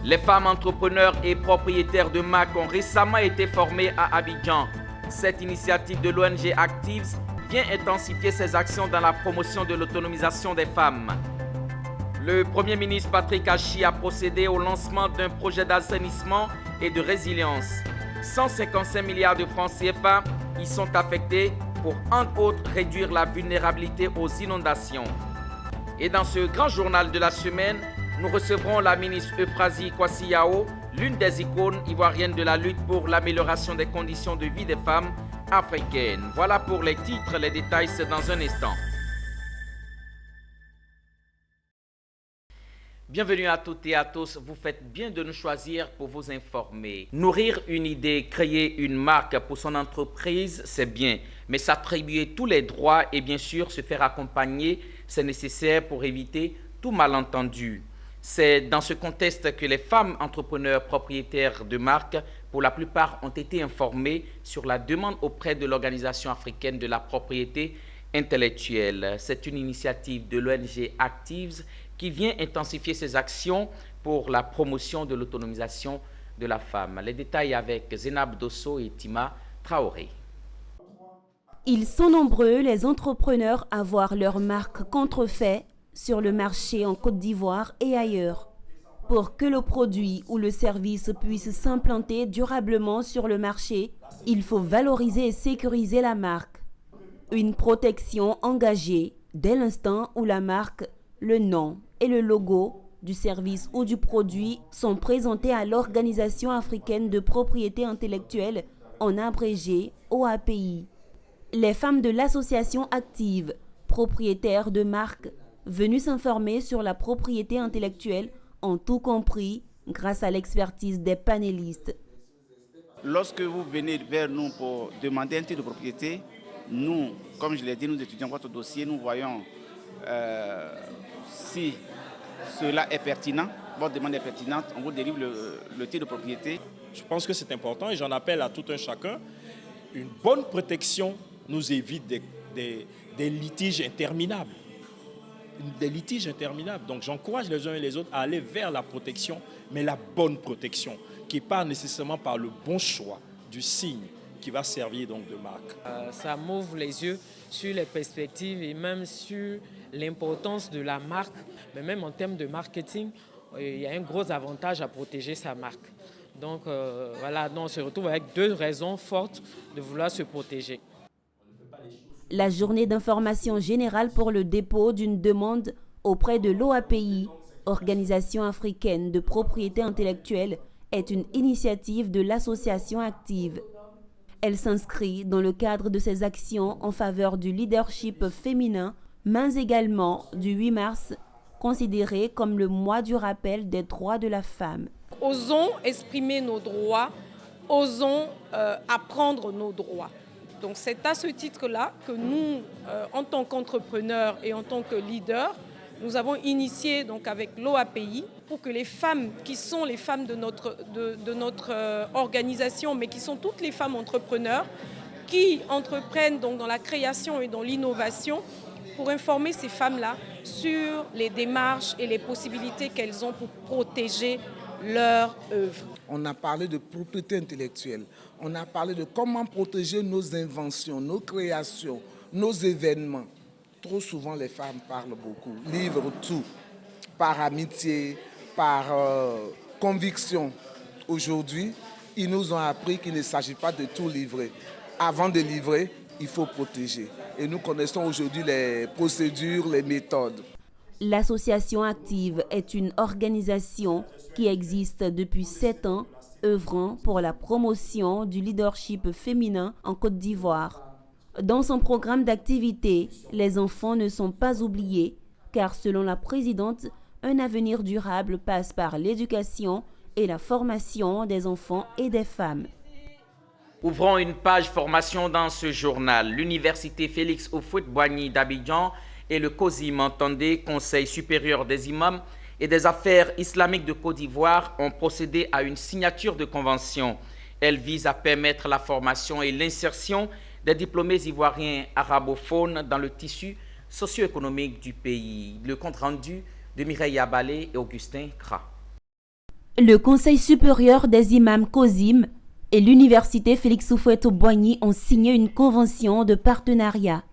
Les femmes entrepreneurs et propriétaires de marques ont récemment été formées à Abidjan. Cette initiative de l'ONG Actives vient intensifier ses actions dans la promotion de l'autonomisation des femmes. Le Premier ministre Patrick Achi a procédé au lancement d'un projet d'assainissement et de résilience. 155 milliards de francs CFA y sont affectés pour, entre autres, réduire la vulnérabilité aux inondations. Et dans ce grand journal de la semaine, nous recevrons la ministre Euphrasie Kwasi Yao, l'une des icônes ivoiriennes de la lutte pour l'amélioration des conditions de vie des femmes africaines. Voilà pour les titres, les détails c'est dans un instant. Bienvenue à toutes et à tous, vous faites bien de nous choisir pour vous informer. Nourrir une idée, créer une marque pour son entreprise, c'est bien, mais s'attribuer tous les droits et bien sûr se faire accompagner, c'est nécessaire pour éviter tout malentendu. C'est dans ce contexte que les femmes entrepreneurs propriétaires de marques, pour la plupart, ont été informées sur la demande auprès de l'Organisation africaine de la propriété intellectuelle. C'est une initiative de l'ONG Actives qui vient intensifier ses actions pour la promotion de l'autonomisation de la femme. Les détails avec Zénab Dosso et Tima Traoré. Ils sont nombreux, les entrepreneurs, à voir leur marque contrefaite sur le marché en Côte d'Ivoire et ailleurs. Pour que le produit ou le service puisse s'implanter durablement sur le marché, il faut valoriser et sécuriser la marque. Une protection engagée dès l'instant où la marque, le nom et le logo du service ou du produit sont présentés à l'Organisation africaine de propriété intellectuelle, en abrégé OAPI. Les femmes de l'association Active, propriétaires de marques, venues s'informer sur la propriété intellectuelle, ont tout compris grâce à l'expertise des panélistes. Lorsque vous venez vers nous pour demander un titre de propriété, nous, comme je l'ai dit, nous étudions votre dossier, nous voyons si cela est pertinent, votre demande est pertinente, on vous délivre le titre de propriété. Je pense que c'est important et j'en appelle à tout un chacun. Une bonne protection nous évite des litiges interminables. Donc j'encourage les uns et les autres à aller vers la protection, mais la bonne protection, qui part nécessairement par le bon choix du signe qui va servir donc de marque. Ça m'ouvre les yeux sur les perspectives et même sur l'importance de la marque, mais même en termes de marketing, il y a un gros avantage à protéger sa marque. Donc voilà, on se retrouve avec deux raisons fortes de vouloir se protéger. La journée d'information générale pour le dépôt d'une demande auprès de l'OAPI, Organisation africaine de propriété intellectuelle, est une initiative de l'association Active. Elle s'inscrit dans le cadre de ses actions en faveur du leadership féminin, mais également du 8 mars, considéré comme le mois du rappel des droits de la femme. Osons exprimer nos droits, osons apprendre nos droits. Donc c'est à ce titre-là que nous, en tant qu'entrepreneurs et en tant que leaders, nous avons initié donc avec l'OAPI pour que les femmes qui sont les femmes de notre organisation, mais qui sont toutes les femmes entrepreneurs, qui entreprennent donc dans la création et dans l'innovation, pour informer ces femmes-là sur les démarches et les possibilités qu'elles ont pour protéger leur œuvre. On a parlé de propriété intellectuelle, on a parlé de comment protéger nos inventions, nos créations, nos événements. Trop souvent, les femmes parlent beaucoup, livrent tout, par amitié, par conviction. Aujourd'hui, ils nous ont appris qu'il ne s'agit pas de tout livrer. Avant de livrer, il faut protéger. Et nous connaissons aujourd'hui les procédures, les méthodes. L'association Active est une organisation qui existe depuis 7 ans, œuvrant pour la promotion du leadership féminin en Côte d'Ivoire. Dans son programme d'activité, les enfants ne sont pas oubliés, car selon la présidente, un avenir durable passe par l'éducation et la formation des enfants et des femmes. Ouvrons une page formation dans ce journal. L'université Félix Houphouët-Boigny d'Abidjan et le COSIM, entendez, Conseil supérieur des imams et des affaires islamiques de Côte d'Ivoire, ont procédé à une signature de convention. Elle vise à permettre la formation et l'insertion des diplômés ivoiriens arabophones dans le tissu socio-économique du pays. Le compte rendu de Mireille Abalé et Augustin Kra. Le Conseil supérieur des imams COSIM et l'Université Félix Houphouët-Boigny ont signé une convention de partenariat.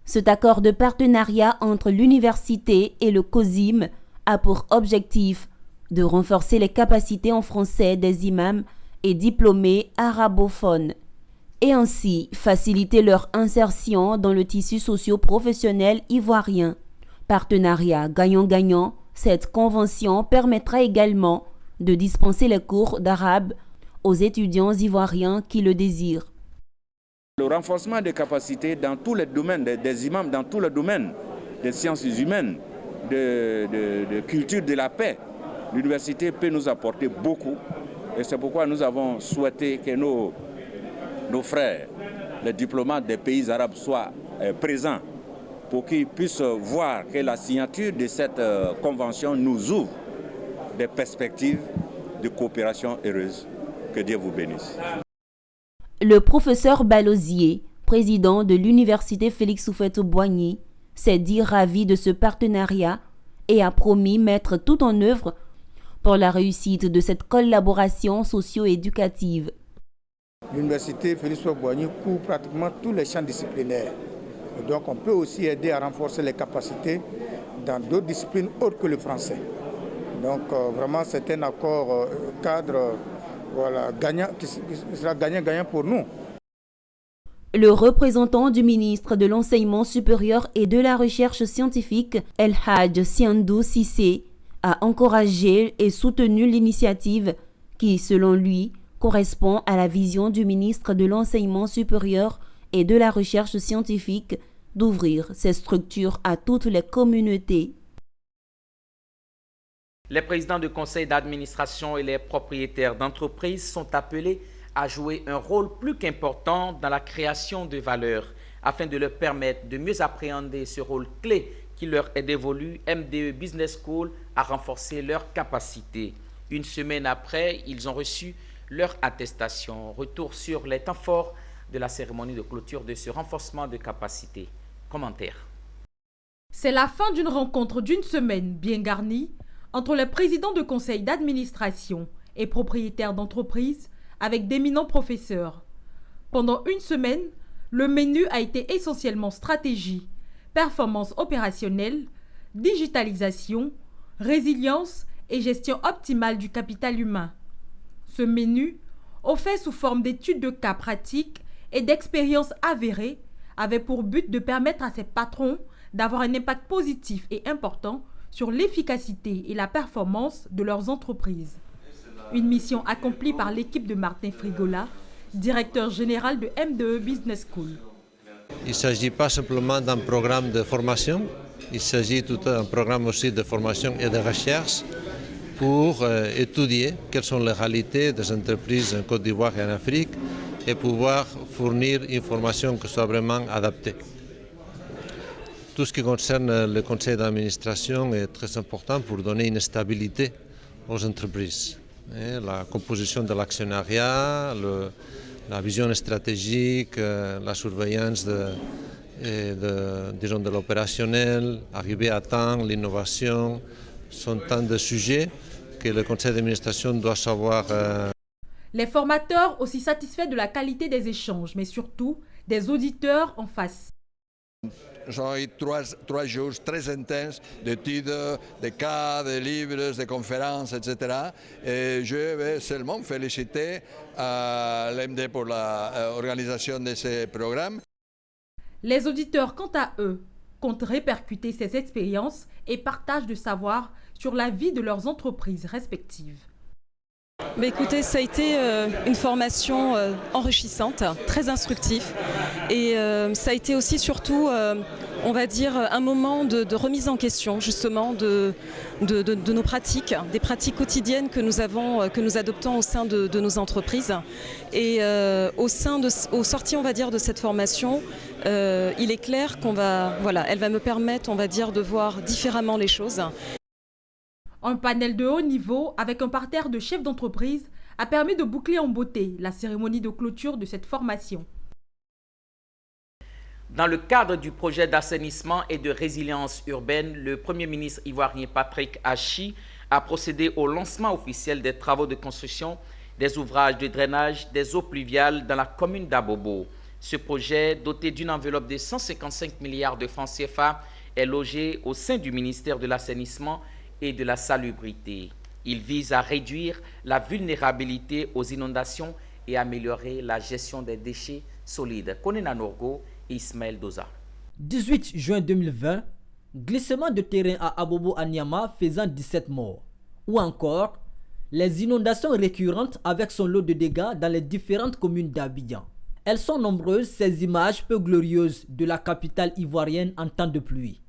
Cet accord de partenariat entre l'université et le COSIM a pour objectif de renforcer les capacités en français des imams et diplômés arabophones et ainsi faciliter leur insertion dans le tissu socio-professionnel ivoirien. Partenariat gagnant-gagnant, cette convention permettra également de dispenser les cours d'arabe aux étudiants ivoiriens qui le désirent. Le renforcement des capacités dans tous les domaines, des imams dans tous les domaines, des sciences humaines, de culture de la paix, l'université peut nous apporter beaucoup. Et c'est pourquoi nous avons souhaité que nos frères, les diplomates des pays arabes, soient présents pour qu'ils puissent voir que la signature de cette convention nous ouvre des perspectives de coopération heureuse. Que Dieu vous bénisse. Le professeur Balosier, président de l'Université Félix Houphouët-Boigny, s'est dit ravi de ce partenariat et a promis mettre tout en œuvre pour la réussite de cette collaboration socio-éducative. L'Université Félix Houphouët-Boigny couvre pratiquement tous les champs disciplinaires. Et donc on peut aussi aider à renforcer les capacités dans d'autres disciplines autres que le français. Donc vraiment c'est un accord cadre gagnant, qui sera gagnant-gagnant pour nous. Le représentant du ministre de l'Enseignement supérieur et de la Recherche scientifique, El Hadj Siandou Cissé, a encouragé et soutenu l'initiative qui, selon lui, correspond à la vision du ministre de l'Enseignement supérieur et de la Recherche scientifique d'ouvrir ces structures à toutes les communautés. Les présidents de conseils d'administration et les propriétaires d'entreprises sont appelés à jouer un rôle plus qu'important dans la création de valeur. Afin de leur permettre de mieux appréhender ce rôle clé qui leur est dévolu, MDE Business School a renforcé leurs capacités. Une semaine après, ils ont reçu leur attestation. Retour sur les temps forts de la cérémonie de clôture de ce renforcement de capacités. Commentaire. C'est la fin d'une rencontre d'une semaine bien garnie entre les présidents de conseils d'administration et propriétaires d'entreprises avec d'éminents professeurs. Pendant une semaine, le menu a été essentiellement stratégie, performance opérationnelle, digitalisation, résilience et gestion optimale du capital humain. Ce menu, offert sous forme d'études de cas pratiques et d'expériences avérées, avait pour but de permettre à ces patrons d'avoir un impact positif et important sur l'efficacité et la performance de leurs entreprises. Une mission accomplie par l'équipe de Martin Frigola, directeur général de MDE Business School. Il ne s'agit pas simplement d'un programme de formation, il s'agit tout d'un programme aussi de formation et de recherche pour étudier quelles sont les réalités des entreprises en Côte d'Ivoire et en Afrique et pouvoir fournir une formation qui soit vraiment adaptée. Tout ce qui concerne le conseil d'administration est très important pour donner une stabilité aux entreprises. La composition de l'actionnariat, la vision stratégique, la surveillance de l'opérationnel, arriver à temps, l'innovation, sont tant de sujets que le conseil d'administration doit savoir. Les formateurs aussi satisfaits de la qualité des échanges, mais surtout des auditeurs en face. J'ai eu trois jours très intenses d'études, de cas, de livres, de conférences, etc. Et je vais seulement féliciter l'MD pour l'organisation de ces programmes. Les auditeurs, quant à eux, comptent répercuter ces expériences et partagent de savoir sur la vie de leurs entreprises respectives. Mais écoutez, ça a été une formation enrichissante, très instructive et ça a été aussi surtout, on va dire, un moment de remise en question justement de nos pratiques, des pratiques quotidiennes que nous adoptons au sein de nos entreprises. Et au sorti, on va dire, de cette formation, il est clair elle va me permettre, on va dire, de voir différemment les choses. Un panel de haut niveau avec un parterre de chefs d'entreprise a permis de boucler en beauté la cérémonie de clôture de cette formation. Dans le cadre du projet d'assainissement et de résilience urbaine, le Premier ministre ivoirien Patrick Hachi a procédé au lancement officiel des travaux de construction des ouvrages de drainage des eaux pluviales dans la commune d'Abobo. Ce projet, doté d'une enveloppe de 155 milliards de francs CFA, est logé au sein du ministère de l'Assainissement et de la Salubrité. Il vise à réduire la vulnérabilité aux inondations et améliorer la gestion des déchets solides. Konena Norgo et Ismaël Doza. 18 juin 2020, glissement de terrain à Abobo à Niama faisant 17 morts. Ou encore, les inondations récurrentes avec son lot de dégâts dans les différentes communes d'Abidjan. Elles sont nombreuses, ces images peu glorieuses de la capitale ivoirienne en temps de pluie.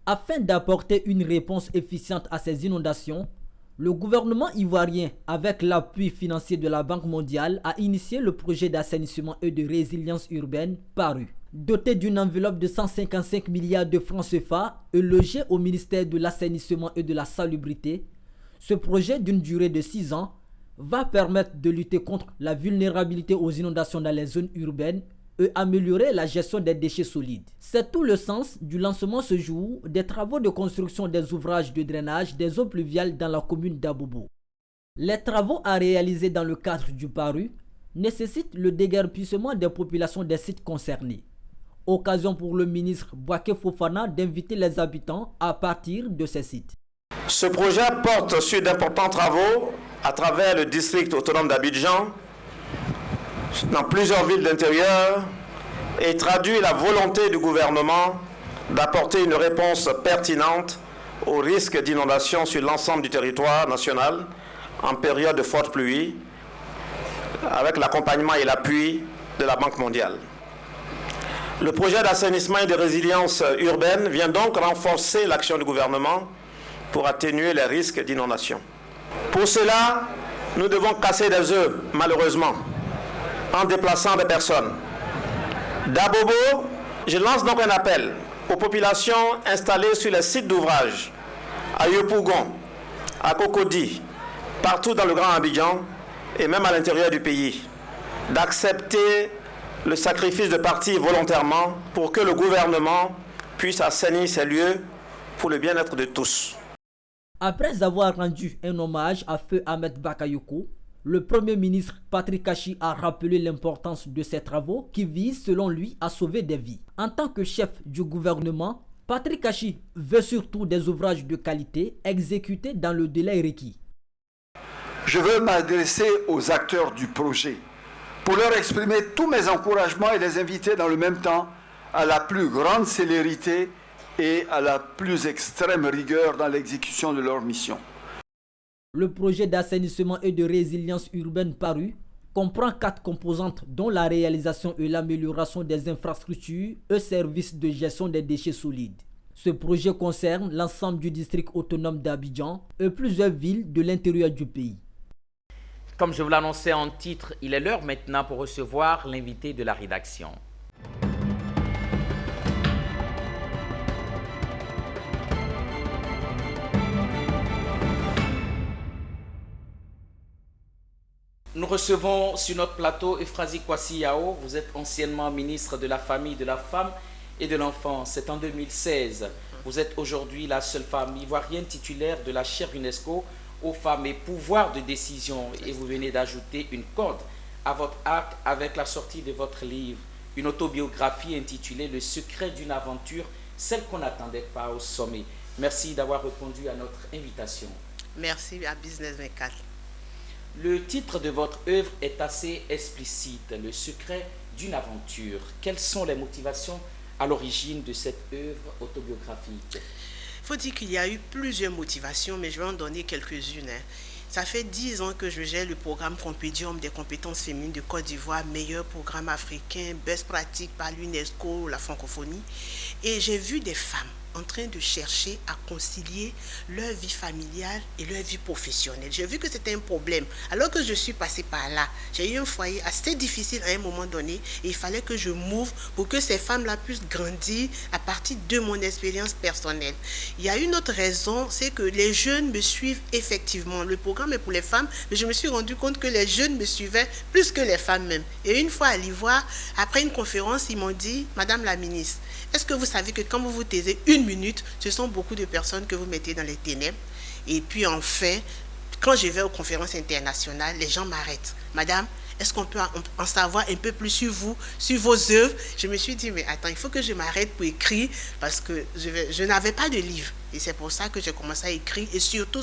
Afin d'apporter une réponse efficiente à ces inondations, le gouvernement ivoirien, avec l'appui financier de la Banque mondiale, a initié le projet d'assainissement et de résilience urbaine PARU. Doté d'une enveloppe de 155 milliards de francs CFA et logé au ministère de l'Assainissement et de la Salubrité, ce projet d'une durée de 6 ans va permettre de lutter contre la vulnérabilité aux inondations dans les zones urbaines et améliorer la gestion des déchets solides. C'est tout le sens du lancement ce jour des travaux de construction des ouvrages de drainage des eaux pluviales dans la commune d'Abobo. Les travaux à réaliser dans le cadre du PARU nécessitent le déguerpissement des populations des sites concernés. Occasion pour le ministre Bouaké Fofana d'inviter les habitants à partir de ces sites. Ce projet porte sur d'importants travaux à travers le district autonome d'Abidjan, dans plusieurs villes d'intérieur, et traduit la volonté du gouvernement d'apporter une réponse pertinente aux risques d'inondation sur l'ensemble du territoire national en période de forte pluie, avec l'accompagnement et l'appui de la Banque mondiale. Le projet d'assainissement et de résilience urbaine vient donc renforcer l'action du gouvernement pour atténuer les risques d'inondation. Pour cela, nous devons casser des œufs, malheureusement, en déplaçant des personnes. D'Abobo, je lance donc un appel aux populations installées sur les sites d'ouvrage, à Yopougon, à Cocody, partout dans le Grand Abidjan et même à l'intérieur du pays, d'accepter le sacrifice de partir volontairement pour que le gouvernement puisse assainir ces lieux pour le bien-être de tous. Après avoir rendu un hommage à Feu Ahmed Bakayoko, le Premier ministre Patrick Kachi a rappelé l'importance de ces travaux qui visent, selon lui, à sauver des vies. En tant que chef du gouvernement, Patrick Kachi veut surtout des ouvrages de qualité exécutés dans le délai requis. Je veux m'adresser aux acteurs du projet pour leur exprimer tous mes encouragements et les inviter dans le même temps à la plus grande célérité et à la plus extrême rigueur dans l'exécution de leur mission. Le projet d'assainissement et de résilience urbaine PARU comprend 4 composantes dont la réalisation et l'amélioration des infrastructures et services de gestion des déchets solides. Ce projet concerne l'ensemble du district autonome d'Abidjan et plusieurs villes de l'intérieur du pays. Comme je vous l'annonçais en titre, il est l'heure maintenant pour recevoir l'invité de la rédaction. Nous recevons sur notre plateau Euphrasie Kwasi Yao. Vous êtes anciennement ministre de la Famille, de la Femme et de l'Enfant. C'est en 2016. Vous êtes aujourd'hui la seule femme ivoirienne titulaire de la chaire UNESCO aux femmes et pouvoir de décision. Et vous venez d'ajouter une corde à votre arc avec la sortie de votre livre, une autobiographie intitulée « Le secret d'une aventure », celle qu'on n'attendait pas au sommet. Merci d'avoir répondu à notre invitation. Merci à Business 24. Le titre de votre œuvre est assez explicite, Le secret d'une aventure. Quelles sont les motivations à l'origine de cette œuvre autobiographique? Il faut dire qu'il y a eu plusieurs motivations, mais je vais en donner quelques-unes. Ça fait 10 ans que je gère le programme Compédium des compétences féminines de Côte d'Ivoire, meilleur programme africain, best pratique par l'UNESCO, la francophonie. Et j'ai vu des femmes en train de chercher à concilier leur vie familiale et leur vie professionnelle. J'ai vu que c'était un problème. Alors que je suis passée par là, j'ai eu un foyer assez difficile à un moment donné et il fallait que je m'ouvre pour que ces femmes-là puissent grandir à partir de mon expérience personnelle. Il y a une autre raison, c'est que les jeunes me suivent effectivement. Le programme est pour les femmes, mais je me suis rendu compte que les jeunes me suivaient plus que les femmes même. Et une fois à l'Ivoire, après une conférence, ils m'ont dit, Madame la ministre, est-ce que vous savez que quand vous vous taisez une minute, ce sont beaucoup de personnes que vous mettez dans les ténèbres? Et puis enfin, quand je vais aux conférences internationales, les gens m'arrêtent. Madame, est-ce qu'on peut en savoir un peu plus sur vous, sur vos œuvres? Je me suis dit, mais attends, il faut que je m'arrête pour écrire parce que je n'avais pas de livre. Et c'est pour ça que j'ai commencé à écrire. Et surtout,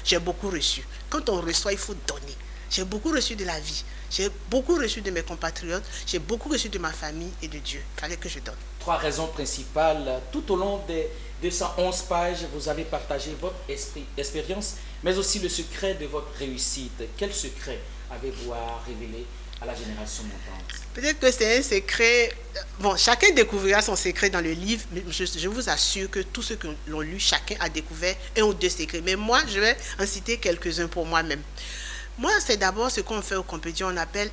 j'ai beaucoup reçu. Quand on reçoit, il faut donner. J'ai beaucoup reçu de la vie. J'ai beaucoup reçu de mes compatriotes. J'ai beaucoup reçu de ma famille et de Dieu. Il fallait que je donne. 3 raisons principales. Tout au long des 211 pages, vous avez partagé votre expérience, mais aussi le secret de votre réussite. Quel secret avez-vous à révéler à la génération montante? Peut-être que c'est un secret. Bon, chacun découvrira son secret dans le livre, mais je vous assure que tous ceux qui l'ont lu, chacun a découvert 1 ou 2 secrets. Mais moi, je vais en citer quelques-uns pour moi-même. Moi, c'est d'abord ce qu'on fait au Compédium, on appelle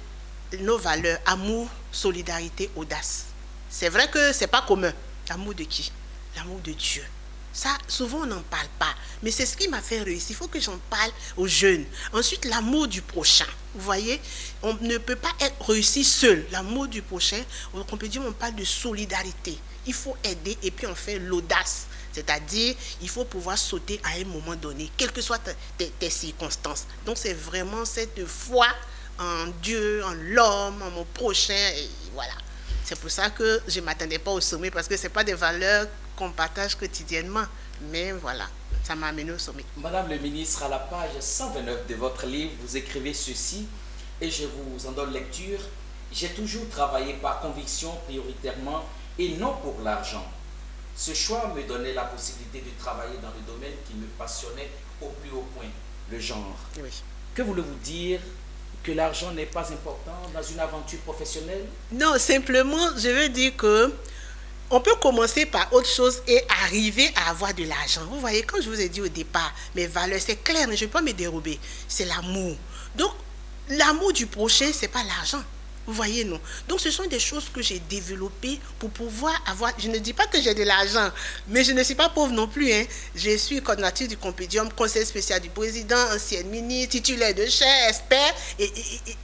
nos valeurs, amour, solidarité, audace. C'est vrai que ce n'est pas commun. L'amour de qui? L'amour de Dieu. Ça, souvent, on n'en parle pas. Mais c'est ce qui m'a fait réussir. Il faut que j'en parle aux jeunes. Ensuite, l'amour du prochain. Vous voyez, on ne peut pas réussir seul. L'amour du prochain, au Compédium, on parle de solidarité. Il faut aider et puis on fait l'audace. C'est-à-dire, il faut pouvoir sauter à un moment donné, quelles que soient tes circonstances. Donc, c'est vraiment cette foi en Dieu, en l'homme, en mon prochain. Et voilà. C'est pour ça que je ne m'attendais pas au sommet, parce que ce n'est pas des valeurs qu'on partage quotidiennement. Mais voilà, ça m'a amené au sommet. Madame le ministre, à la page 129 de votre livre, vous écrivez ceci, et je vous en donne lecture. J'ai toujours travaillé par conviction prioritairement et non pour l'argent. Ce choix me donnait la possibilité de travailler dans le domaine qui me passionnait au plus haut point, le genre. Oui. Que voulez-vous dire? Que l'argent n'est pas important dans une aventure professionnelle? Non, simplement, je veux dire que on peut commencer par autre chose et arriver à avoir de l'argent. Vous voyez, quand je vous ai dit au départ, mes valeurs, c'est clair, mais je ne vais pas me dérober. C'est l'amour. Donc, l'amour du prochain, ce n'est pas l'argent. Vous voyez, non? Donc, ce sont des choses que j'ai développées pour pouvoir avoir... Je ne dis pas que j'ai de l'argent, mais je ne suis pas pauvre non plus. Hein. Je suis coordinatrice du Compédium, conseil spécial du président, ancienne ministre, titulaire de chaire, expert. Et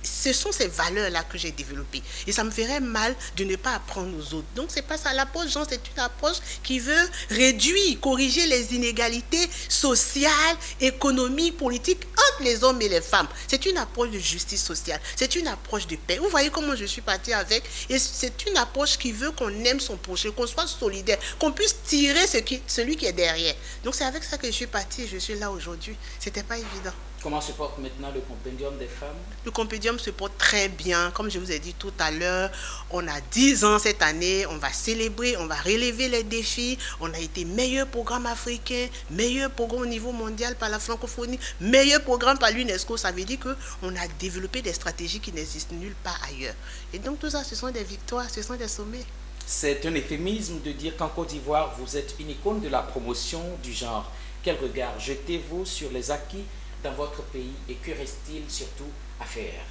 ce sont ces valeurs-là que j'ai développées. Et ça me ferait mal de ne pas apprendre aux autres. Donc, ce n'est pas ça l'approche, Jean, c'est une approche qui veut réduire, corriger les inégalités sociales, économiques, politiques entre les hommes et les femmes. C'est une approche de justice sociale. C'est une approche de paix. Vous voyez comment je suis partie avec, et c'est une approche qui veut qu'on aime son prochain, qu'on soit solidaire, qu'on puisse tirer celui qui est derrière. Donc c'est avec ça que je suis partie et je suis là aujourd'hui. C'était pas évident. Comment se porte maintenant le Compédium des femmes? Le Compédium se porte très bien. Comme je vous ai dit tout à l'heure, on a 10 ans cette année, on va célébrer, on va relever les défis. On a été meilleur programme africain, meilleur programme au niveau mondial par la francophonie, meilleur programme par l'UNESCO. Ça veut dire qu'on a développé des stratégies qui n'existent nulle part ailleurs. Et donc tout ça, ce sont des victoires, ce sont des sommets. C'est un euphémisme de dire qu'en Côte d'Ivoire, vous êtes une icône de la promotion du genre. Quel regard jetez-vous sur les acquis dans votre pays et que reste-t-il surtout à faire?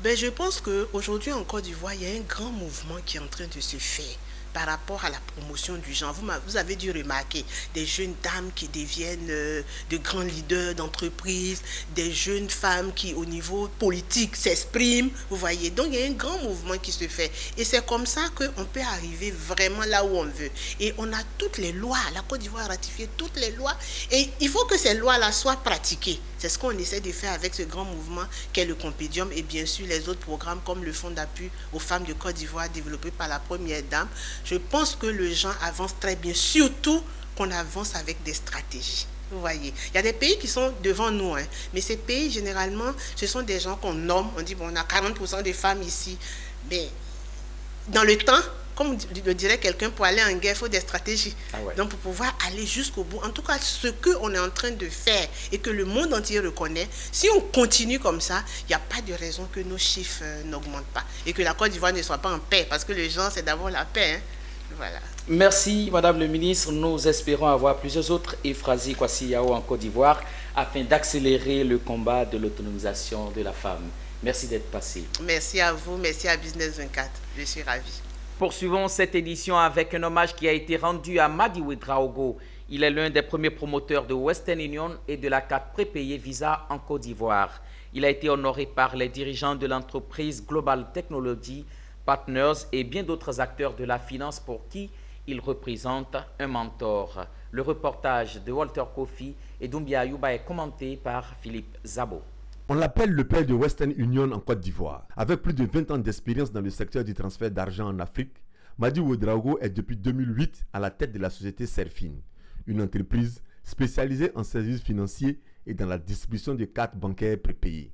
Je pense qu'aujourd'hui en Côte d'Ivoire, il y a un grand mouvement qui est en train de se faire par rapport à la promotion du genre. Vous avez dû remarquer des jeunes dames qui deviennent de grands leaders d'entreprise, des jeunes femmes qui au niveau politique s'expriment, vous voyez. Donc il y a un grand mouvement qui se fait et c'est comme ça qu'on peut arriver vraiment là où on veut. Et on a toutes les lois, la Côte d'Ivoire a ratifié toutes les lois et il faut que ces lois-là soient pratiquées. C'est ce qu'on essaie de faire avec ce grand mouvement qu'est le Compédium et bien sûr les autres programmes comme le Fonds d'appui aux femmes de Côte d'Ivoire développé par la Première Dame. Je pense que le genre avance très bien, surtout qu'on avance avec des stratégies. Vous voyez, il y a des pays qui sont devant nous, hein, mais ces pays, généralement, ce sont des gens qu'on nomme, on dit, bon, on a 40% de femmes ici, mais dans le temps, comme le dirait quelqu'un, pour aller en guerre, il faut des stratégies. Ah ouais. Donc, pour pouvoir aller jusqu'au bout, en tout cas, ce qu'on est en train de faire et que le monde entier reconnaît, si on continue comme ça, il n'y a pas de raison que nos chiffres n'augmentent pas et que la Côte d'Ivoire ne soit pas en paix, parce que le genre, c'est d'abord la paix. Hein. Voilà. Merci, Madame le ministre. Nous espérons avoir plusieurs autres Euphrasie Kwasi Yao en Côte d'Ivoire afin d'accélérer le combat de l'autonomisation de la femme. Merci d'être passé. Merci à vous, merci à Business 24. Je suis ravie. Poursuivons cette édition avec un hommage qui a été rendu à Madi Ouedraogo. Il est l'un des premiers promoteurs de Western Union et de la carte prépayée Visa en Côte d'Ivoire. Il a été honoré par les dirigeants de l'entreprise Global Technology Partners et bien d'autres acteurs de la finance pour qui Il représente un mentor. Le reportage de Walter Kofi et Doumbia Ayouba est commenté par Philippe Zabo. On l'appelle le père de Western Union en Côte d'Ivoire. Avec plus de 20 ans d'expérience dans le secteur du transfert d'argent en Afrique, Madi Ouedraogo est depuis 2008 à la tête de la société Serfine, une entreprise spécialisée en services financiers et dans la distribution de cartes bancaires prépayées.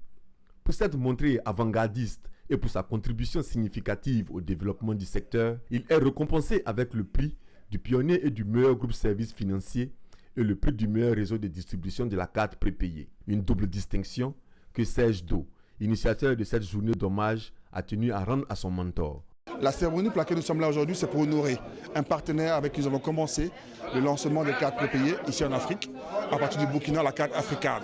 Pour s'être montré avant-gardiste et pour sa contribution significative au développement du secteur, il est récompensé avec le prix du pionnier et du meilleur groupe service financier et le prix du meilleur réseau de distribution de la carte prépayée. Une double distinction que Serge Do, initiateur de cette journée d'hommage, a tenu à rendre à son mentor. La cérémonie pour laquelle nous sommes là aujourd'hui, c'est pour honorer un partenaire avec qui nous avons commencé le lancement des cartes prépayées ici en Afrique, à partir du Burkina, la carte africaine.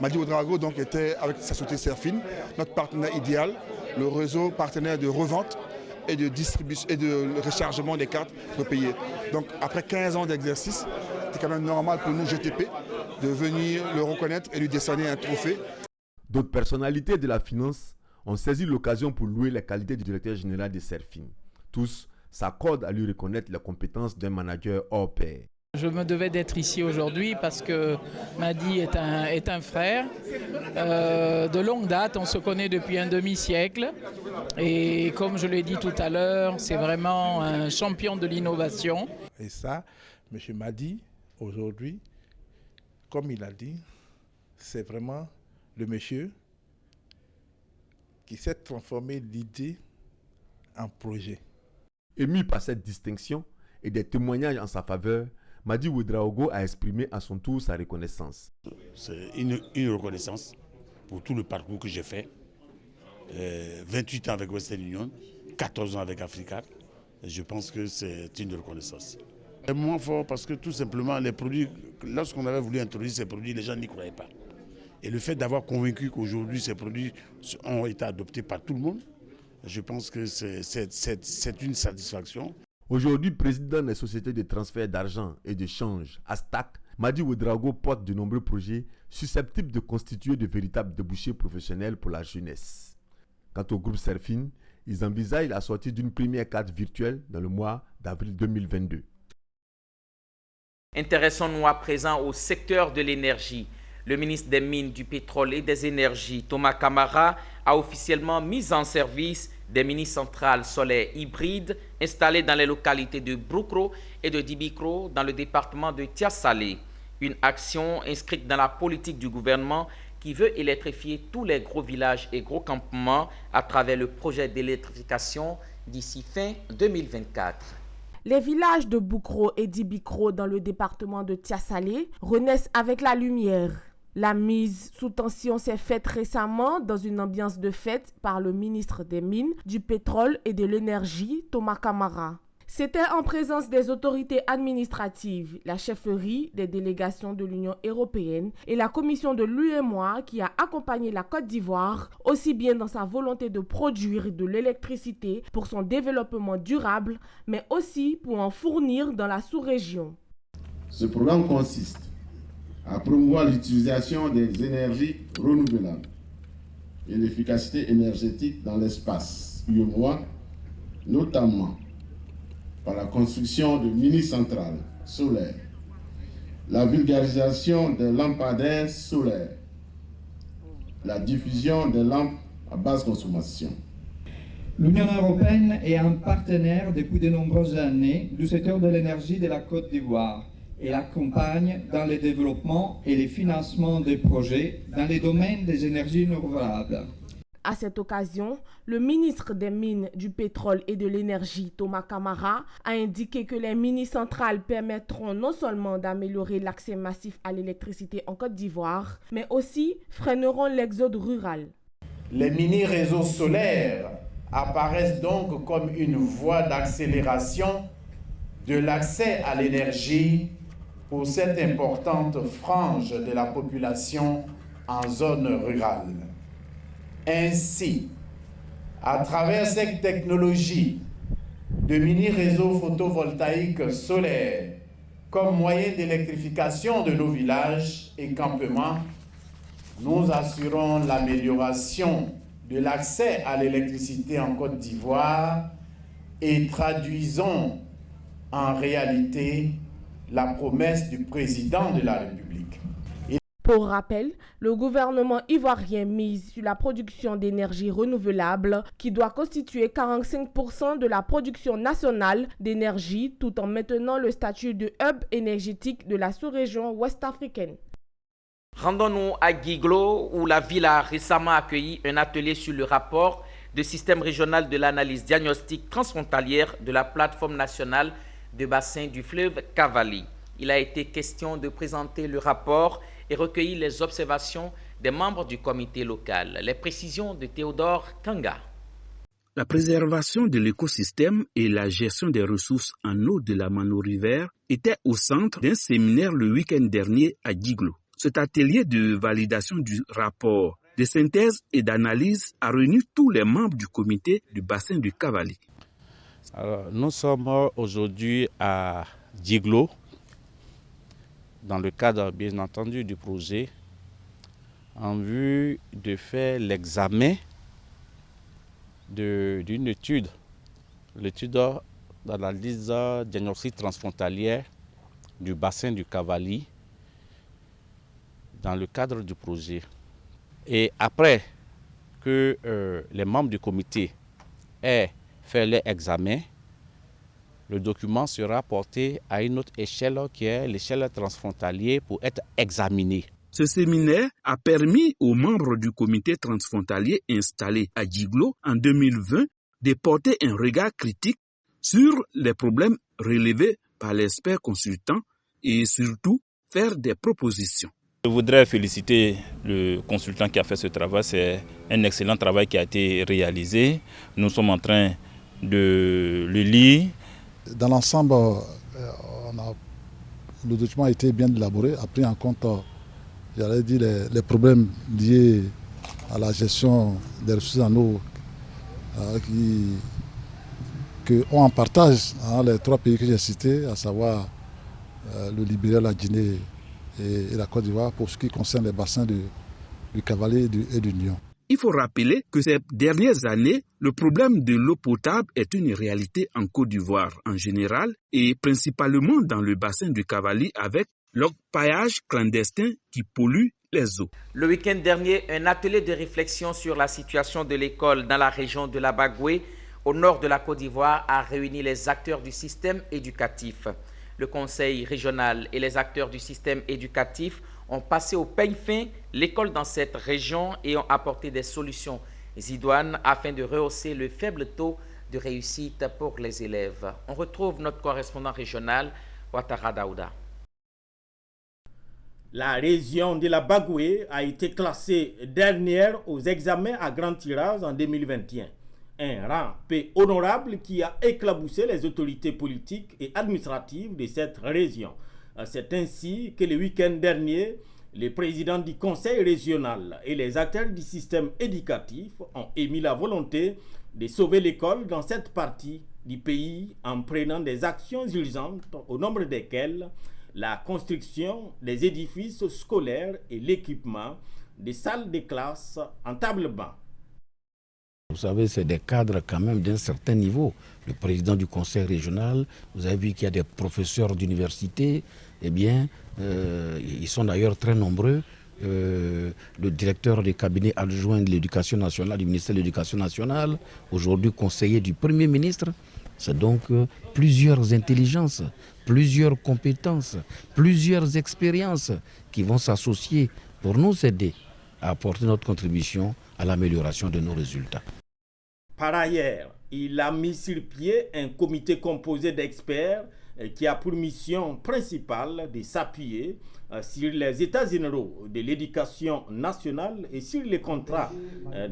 Madi Ouedraogo donc était avec sa société Serfine, notre partenaire idéal, le réseau partenaire de revente et de distribution et de rechargement des cartes prépayées. Donc après 15 ans d'exercice, c'est quand même normal pour nous GTP de venir le reconnaître et lui décerner un trophée. D'autres personnalités de la finance ont saisi l'occasion pour louer les qualités du directeur général de Serfine. Tous s'accordent à lui reconnaître les compétences d'un manager hors pair. Je me devais d'être ici aujourd'hui parce que Madi est un frère. De longue date, on se connaît depuis un demi-siècle. Et comme je l'ai dit tout à l'heure, c'est vraiment un champion de l'innovation. Et ça, M. Madi, aujourd'hui, comme il a dit, c'est vraiment le monsieur qui s'est transformé l'idée en projet. Ému par cette distinction et des témoignages en sa faveur, Madi Ouedraogo a exprimé à son tour sa reconnaissance. C'est une reconnaissance pour tout le parcours que j'ai fait. 28 ans avec Western Union, 14 ans avec Africa. Je pense que c'est une reconnaissance. C'est moins fort parce que tout simplement, les produits, lorsqu'on avait voulu introduire ces produits, les gens n'y croyaient pas. Et le fait d'avoir convaincu qu'aujourd'hui ces produits ont été adoptés par tout le monde, je pense que c'est une satisfaction. Aujourd'hui, président des sociétés de transfert d'argent et de change, ASTAC, Madi Ouedraogo porte de nombreux projets susceptibles de constituer de véritables débouchés professionnels pour la jeunesse. Quant au groupe Serfine, ils envisagent la sortie d'une première carte virtuelle dans le mois d'avril 2022. Intéressons-nous à présent au secteur de l'énergie. Le ministre des Mines, du Pétrole et des Énergies, Thomas Camara, a officiellement mis en service des mini-centrales solaires hybrides installées dans les localités de Broukro et de Dibikro dans le département de Tiasalé. Une action inscrite dans la politique du gouvernement qui veut électrifier tous les gros villages et gros campements à travers le projet d'électrification d'ici fin 2024. Les villages de Broukro et d'Ibikro dans le département de Tiasalé renaissent avec la lumière. La mise sous tension s'est faite récemment dans une ambiance de fête par le ministre des Mines, du Pétrole et de l'Énergie, Thomas Camara. C'était en présence des autorités administratives, la chefferie des délégations de l'Union européenne et la commission de l'UEMOA qui a accompagné la Côte d'Ivoire, aussi bien dans sa volonté de produire de l'électricité pour son développement durable, mais aussi pour en fournir dans la sous-région. Ce programme consiste à promouvoir l'utilisation des énergies renouvelables et l'efficacité énergétique dans l'espace UEMOA, notamment par la construction de mini-centrales solaires, la vulgarisation des lampadaires solaires, la diffusion des lampes à basse consommation. L'Union européenne est un partenaire depuis de nombreuses années du secteur de l'énergie de la Côte d'Ivoire et l'accompagne dans le développement et le financement des projets dans les domaines des énergies renouvelables. À cette occasion, le ministre des Mines, du Pétrole et de l'Énergie, Thomas Camara, a indiqué que les mini-centrales permettront non seulement d'améliorer l'accès massif à l'électricité en Côte d'Ivoire, mais aussi freineront l'exode rural. Les mini-réseaux solaires apparaissent donc comme une voie d'accélération de l'accès à l'énergie pour cette importante frange de la population en zone rurale. Ainsi, à travers cette technologie de mini-réseaux photovoltaïques solaires comme moyen d'électrification de nos villages et campements, nous assurons l'amélioration de l'accès à l'électricité en Côte d'Ivoire et traduisons en réalité la promesse du président de la République. Pour rappel, le gouvernement ivoirien mise sur la production d'énergie renouvelable qui doit constituer 45% de la production nationale d'énergie tout en maintenant le statut de hub énergétique de la sous-région ouest-africaine. Rendons-nous à Guiglo où la ville a récemment accueilli un atelier sur le rapport de système régional de l'analyse diagnostique transfrontalière de la plateforme nationale de bassin du fleuve Cavali. Il a été question de présenter le rapport et recueillir les observations des membres du comité local. Les précisions de Théodore Kanga. La préservation de l'écosystème et la gestion des ressources en eau de la Mano River étaient au centre d'un séminaire le week-end dernier à Guiglo. Cet atelier de validation du rapport de synthèse et d'analyse a réuni tous les membres du comité du bassin du Cavali. Alors, nous sommes aujourd'hui à Guiglo, dans le cadre bien entendu du projet, en vue de faire l'examen d'une étude, l'étude d'analyse diagnostique transfrontalière du bassin du Cavali dans le cadre du projet. Et après que les membres du comité aient fait leur examen, le document sera porté à une autre échelle qui est l'échelle transfrontalière pour être examiné. Ce séminaire a permis aux membres du comité transfrontalier installé à Guiglo en 2020 de porter un regard critique sur les problèmes relevés par l'expert consultant et surtout faire des propositions. Je voudrais féliciter le consultant qui a fait ce travail. C'est un excellent travail qui a été réalisé. Nous sommes en train de le lire. Dans l'ensemble, le document a été bien élaboré, a pris en compte, j'allais dire, les problèmes liés à la gestion des ressources en eau qu'on en partage les trois pays que j'ai cités, à savoir le Libéria, la Guinée et la Côte d'Ivoire, pour ce qui concerne les bassins du Cavali et du Nion. Il faut rappeler que ces dernières années, le problème de l'eau potable est une réalité en Côte d'Ivoire en général et principalement dans le bassin du Cavali avec l'orpaillage clandestin qui pollue les eaux. Le week-end dernier, un atelier de réflexion sur la situation de l'école dans la région de la Bagoué, au nord de la Côte d'Ivoire, a réuni les acteurs du système éducatif. Le conseil régional et les acteurs du système éducatif ont passé au peigne fin l'école dans cette région et ont apporté des solutions idoines afin de rehausser le faible taux de réussite pour les élèves. On retrouve notre correspondant régional, Ouattara Daouda. La région de la Bagoué a été classée dernière aux examens à grand tirage en 2021. Un rang peu honorable qui a éclaboussé les autorités politiques et administratives de cette région. C'est ainsi que le week-end dernier, les présidents du conseil régional et les acteurs du système éducatif ont émis la volonté de sauver l'école dans cette partie du pays en prenant des actions urgentes au nombre desquelles la construction des édifices scolaires et l'équipement des salles de classe en table-banc. Vous savez, c'est des cadres quand même d'un certain niveau. Le président du conseil régional, vous avez vu qu'il y a des professeurs d'université, eh bien, ils sont d'ailleurs très nombreux. Le directeur du cabinet adjoint de l'éducation nationale, du ministère de l'éducation nationale, aujourd'hui conseiller du Premier ministre. C'est donc plusieurs intelligences, plusieurs compétences, plusieurs expériences qui vont s'associer pour nous aider à apporter notre contribution à l'amélioration de nos résultats. Par ailleurs, il a mis sur pied un comité composé d'experts qui a pour mission principale de s'appuyer sur les états généraux de l'éducation nationale et sur les contrats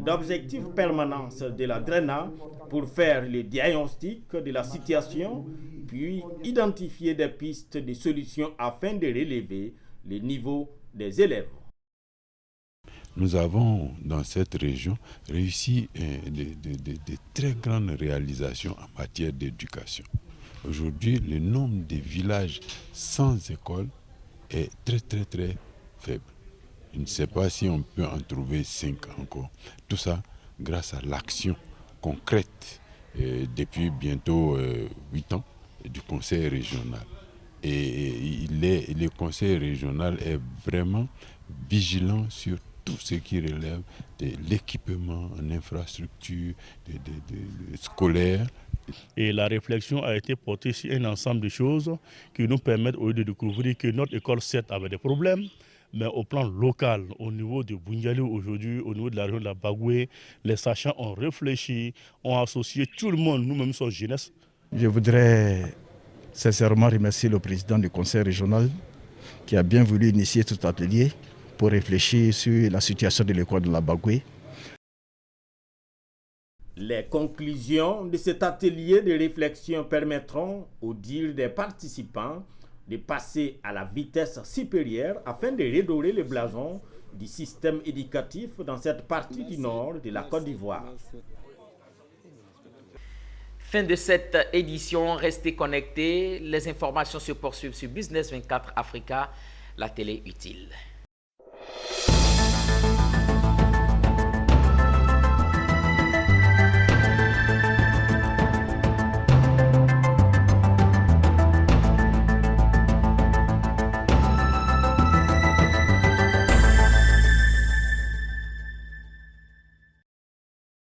d'objectifs permanence de la DRENA pour faire le diagnostic de la situation, puis identifier des pistes de solutions afin de relever le niveau des élèves. Nous avons dans cette région réussi de très grandes réalisations en matière d'éducation. Aujourd'hui, le nombre de villages sans école est très faible. Je ne sais pas si on peut en trouver 5 encore. Tout ça grâce à l'action concrète depuis bientôt 8 ans du conseil régional. Et le conseil régional est vraiment vigilant sur tout ce qui relève de l'équipement en infrastructure scolaire. Et la réflexion a été portée sur un ensemble de choses qui nous permettent de découvrir que notre école, certes, avait des problèmes, mais au plan local, au niveau de Boundiali aujourd'hui, au niveau de la région de la Bagoué, les sachants ont réfléchi, ont associé tout le monde, nous-mêmes sommes jeunesse. Je voudrais sincèrement remercier le président du conseil régional qui a bien voulu initier cet atelier pour réfléchir sur la situation de l'école de la Bagoué. Les conclusions de cet atelier de réflexion permettront, au dire des participants, de passer à la vitesse supérieure afin de redorer le blason du système éducatif dans cette partie du nord de la Côte d'Ivoire. Fin de cette édition, restez connectés. Les informations se poursuivent sur Business 24 Africa, la télé utile.